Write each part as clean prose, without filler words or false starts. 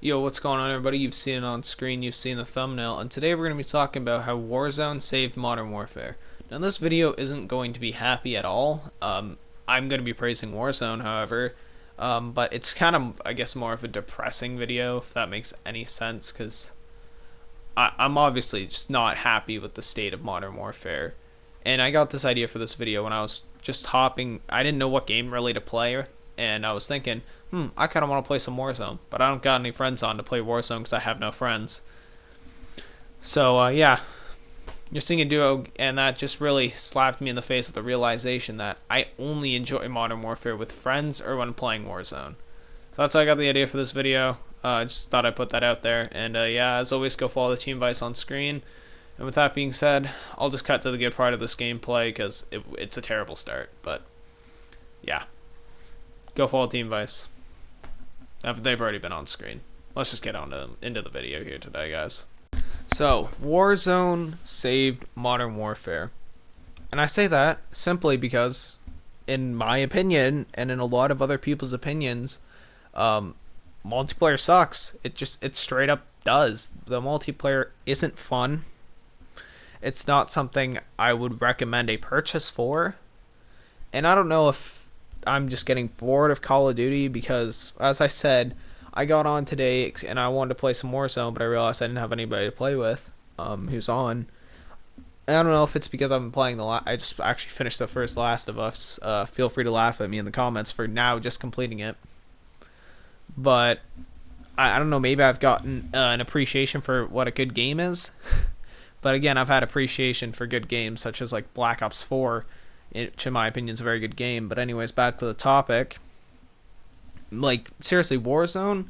Yo, what's going on, everybody? You've seen it on screen, you've seen the thumbnail, and today we're going to be talking about how Warzone saved Modern Warfare. Now, this video isn't going to be happy at all. I'm going to be praising Warzone, however, but it's kind of, I guess, more of a depressing video, if that makes any sense, because I'm obviously just not happy with the state of Modern Warfare. And I got this idea for this video when I was just hopping. I didn't know what game really to play, and I was thinking, I kind of want to play some Warzone, but I don't got any friends on to play Warzone because I have no friends. So, yeah, you're seeing a duo, and that just really slapped me in the face with the realization that I only enjoy Modern Warfare with friends or when playing Warzone. So that's how I got the idea for this video. I just thought I'd put that out there. And yeah, as always, go follow the team vice on screen. And with that being said, I'll just cut to the good part of this gameplay because it's a terrible start. But yeah, go follow Team Vice. They've already been on screen. Let's just get into the video here today, guys. So, Warzone saved Modern Warfare. And I say that simply because, in my opinion, and in a lot of other people's opinions, multiplayer sucks. It straight up does. The multiplayer isn't fun. It's not something I would recommend a purchase for. And I don't know if I'm just getting bored of Call of Duty because, as I said, I got on today and I wanted to play some Warzone, but I realized I didn't have anybody to play with who's on. I don't know if it's because I've been playing I just actually finished the first Last of Us. Feel free to laugh at me in the comments for now just completing it. But I don't know, maybe I've gotten an appreciation for what a good game is. But again, I've had appreciation for good games such as like Black Ops 4, which in my opinion is a very good game. But anyways, back to the topic. Like, seriously, Warzone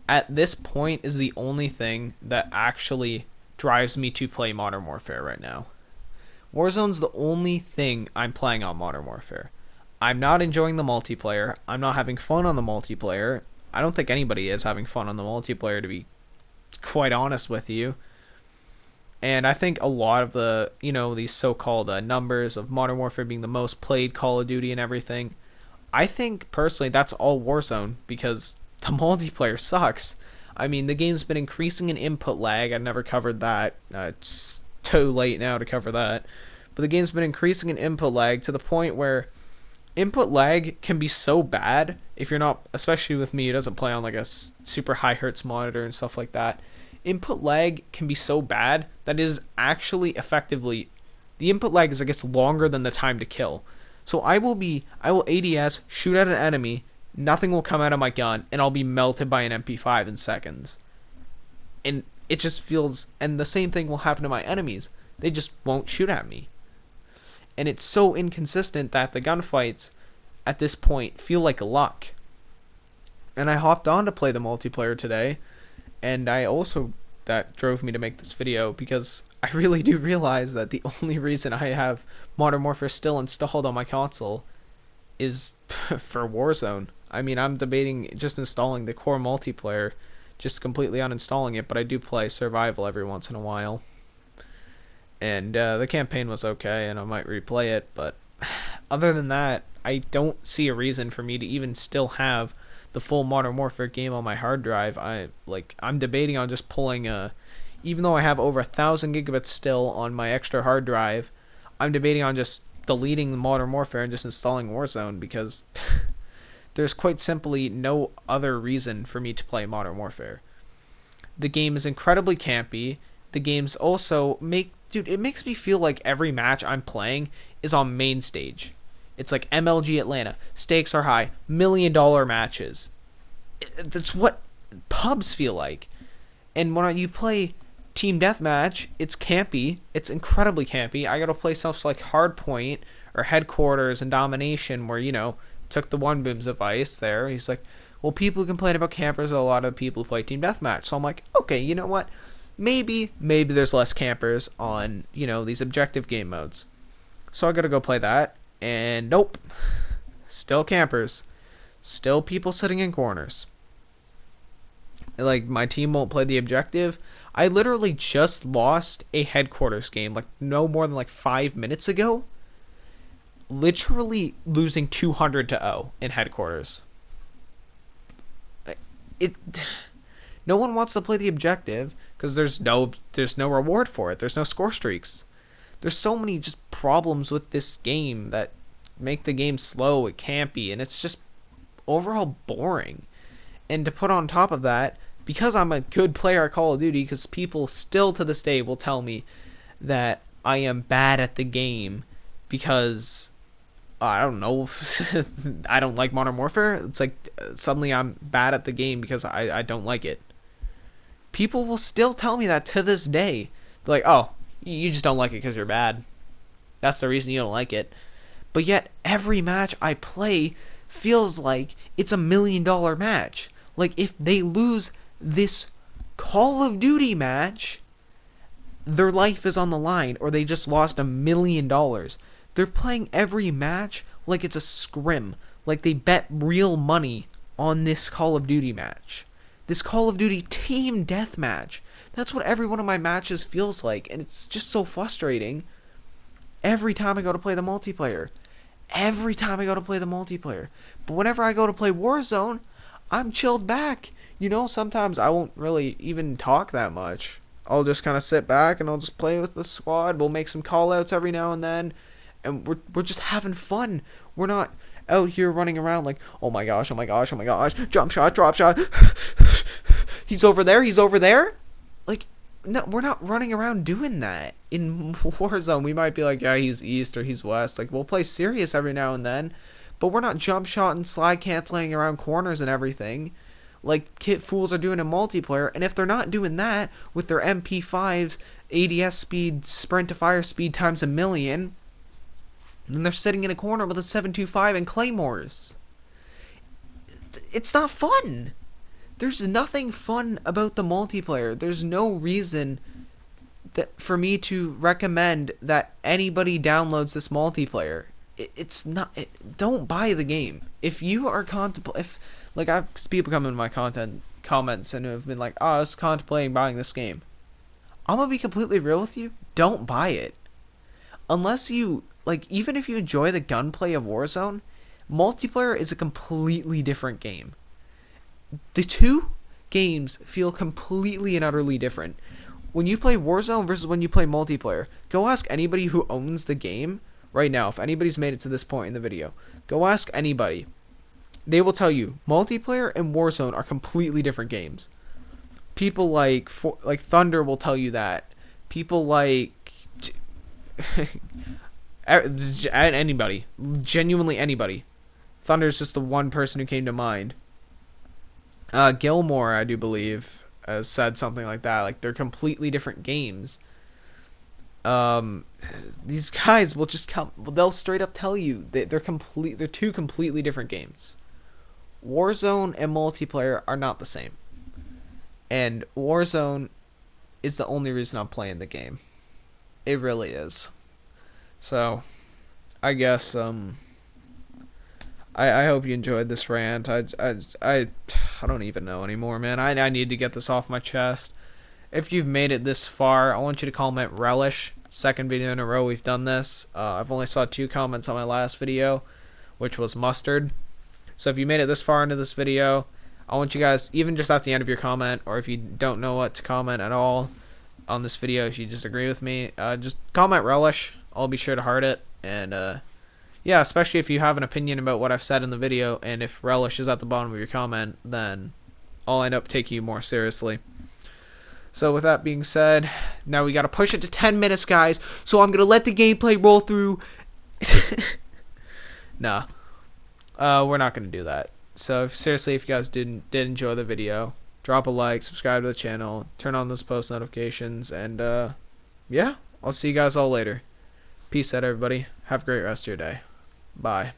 at this point is the only thing that actually drives me to play Modern Warfare right now. Warzone's the only thing I'm playing on Modern Warfare. I'm not enjoying the multiplayer. I'm not having fun on the multiplayer. I don't think anybody is having fun on the multiplayer, to be quite honest with you. And I think a lot of the, these so-called numbers of Modern Warfare being the most played Call of Duty and everything, I think personally that's all Warzone because the multiplayer sucks. I mean, the game's been increasing in input lag. I never covered that. It's too late now to cover that. But the game's been increasing in input lag to the point where input lag can be so bad if you're not, especially with me, who doesn't play on like a super high hertz monitor and stuff like that. Input lag can be so bad that is actually effectively, the input lag is, I guess, longer than the time to kill. So I will ADS, shoot at an enemy, nothing will come out of my gun, and I'll be melted by an MP5 in seconds. And it just feels, and the same thing will happen to my enemies. They just won't shoot at me. And it's so inconsistent that the gunfights at this point feel like luck. And I hopped on to play the multiplayer today, and that drove me to make this video because I really do realize that the only reason I have Modern Warfare still installed on my console is for Warzone. I mean, I'm debating just installing the core multiplayer, just completely uninstalling it, but I do play survival every once in a while. And the campaign was okay, and I might replay it, but other than that, I don't see a reason for me to even still have the full Modern Warfare game on my hard drive. I'm debating on just pulling even though I have over 1,000 gigabits still on my extra hard drive, I'm debating on just deleting the Modern Warfare and just installing Warzone because there's quite simply no other reason for me to play Modern Warfare. The game is incredibly campy. The games also it makes me feel like every match I'm playing is on main stage. It's like MLG Atlanta. Stakes are high. $1 million matches. That's what pubs feel like. And when you play Team Deathmatch, it's campy. It's incredibly campy. I gotta play stuff like Hardpoint or Headquarters and Domination where, took the One Boom's advice there. He's like, well, people who complain about campers are a lot of people who play Team Deathmatch. So I'm like, okay, you know what? Maybe there's less campers on, these objective game modes. So I gotta go play that. And nope, still campers, still people sitting in corners. Like, my team won't play the objective. I literally just lost a Headquarters game, like no more than like 5 minutes ago. Literally losing 200-0 in Headquarters. It No one wants to play the objective because there's no reward for it. There's no score streaks. There's so many just problems with this game that make the game slow, it campy, and it's just overall boring. And to put on top of that, because I'm a good player at Call of Duty, because people still to this day will tell me that I am bad at the game because I don't know, I don't like Modern Warfare. It's like suddenly I'm bad at the game because I don't like it. People will still tell me that to this day. They're like, oh, you just don't like it because you're bad. That's the reason you don't like it. But yet every match I play feels like it's $1 million match. Like if they lose this Call of Duty match, their life is on the line, or they just lost $1 million. They're playing every match like it's a scrim, like they bet real money on this Call of Duty match. This Call of Duty team deathmatch. That's what every one of my matches feels like, and it's just so frustrating every time I go to play the multiplayer. Every time I go to play the multiplayer. But whenever I go to play Warzone, I'm chilled back. You know, sometimes I won't really even talk that much. I'll just kind of sit back and I'll just play with the squad. We'll make some call-outs every now and then, and we're just having fun. We're not out here running around like, oh my gosh, oh my gosh, oh my gosh, jump shot, drop shot. He's over there, he's over there. Like, no, we're not running around doing that. In Warzone, we might be like, yeah, he's east or he's west. Like, we'll play serious every now and then, but we're not jump shot and slide canceling around corners and everything like kid fools are doing in multiplayer. And if they're not doing that with their MP5s, ADS speed, sprint to fire speed times 1,000,000, then they're sitting in a corner with a 7.25 and claymores. It's not fun. There's nothing fun about the multiplayer. There's no reason that for me to recommend that anybody downloads this multiplayer. It's not. Don't buy the game. If you are like I've people come in my comments and have been like, oh, I was contemplating buying this game. I'm gonna be completely real with you. Don't buy it. Unless you like, even if you enjoy the gunplay of Warzone, multiplayer is a completely different game. The two games feel completely and utterly different. When you play Warzone versus when you play multiplayer, go ask anybody who owns the game right now. If anybody's made it to this point in the video, go ask anybody. They will tell you multiplayer and Warzone are completely different games. People like Thunder will tell you that. People like anybody, genuinely anybody. Thunder's just the one person who came to mind. Gilmore, I do believe, has said something like that. Like, they're completely different games. These guys will just come. They'll straight up tell you that they're two completely different games. Warzone and multiplayer are not the same. And Warzone is the only reason I'm playing the game. It really is. So, I guess I hope you enjoyed this rant. I don't even know anymore, man. I need to get this off my chest. If you've made it this far, I want you to comment relish. Second video in a row we've done this. I've only saw 2 comments on my last video, which was mustard. So if you made it this far into this video, I want you guys, even just at the end of your comment, or if you don't know what to comment at all on this video, if you disagree with me, just comment relish. I'll be sure to heart it. And yeah, especially if you have an opinion about what I've said in the video, and if relish is at the bottom of your comment, then I'll end up taking you more seriously. So with that being said, now we gotta push it to 10 minutes, guys. So I'm gonna let the gameplay roll through. Nah, we're not gonna do that. So seriously, if you guys did enjoy the video, drop a like, subscribe to the channel, turn on those post notifications, and yeah, I'll see you guys all later. Peace out, everybody. Have a great rest of your day. Bye.